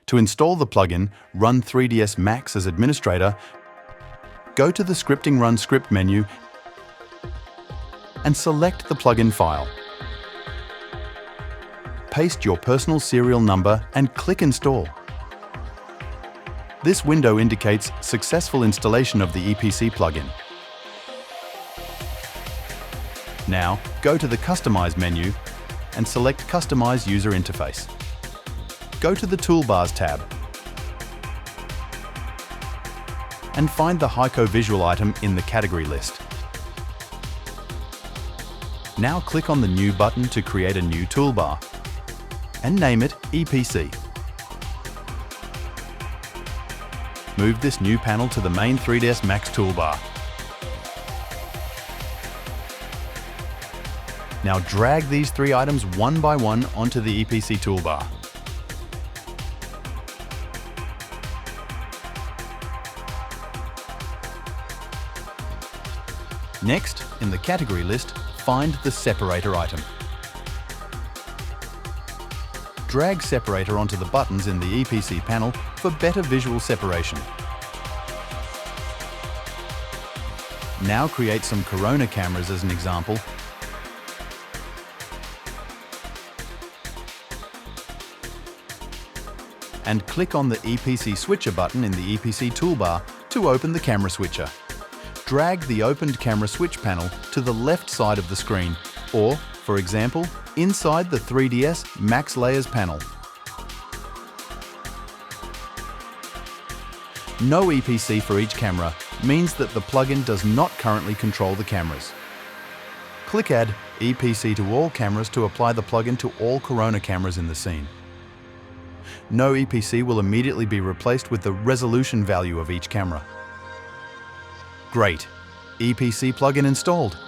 To install the plugin, run 3ds Max as administrator, go to the Scripting Run Script menu and select the plugin file. Paste your personal serial number and click Install. This window indicates successful installation of the EPC plugin. Now, go to the Customize menu and select Customize User Interface. Go to the Toolbars tab and find the Hyco visual item in the category list. Now click on the New button to create a new toolbar and name it EPC. Move this new panel to the main 3ds Max toolbar. Now drag these three items one by one onto the EPC toolbar. Next, in the category list, find the separator item. Drag separator onto the buttons in the EPC panel for better visual separation. Now create some Corona cameras as an example. And click on the EPC switcher button in the EPC toolbar to open the camera switcher. Drag the opened camera switch panel to the left side of the screen, or, for example, inside the 3ds Max Layers panel. No EPC for each camera means that the plugin does not currently control the cameras. Click Add EPC to all cameras to apply the plugin to all Corona cameras in the scene. No EPC will immediately be replaced with the resolution value of each camera. Great! EPC plugin installed.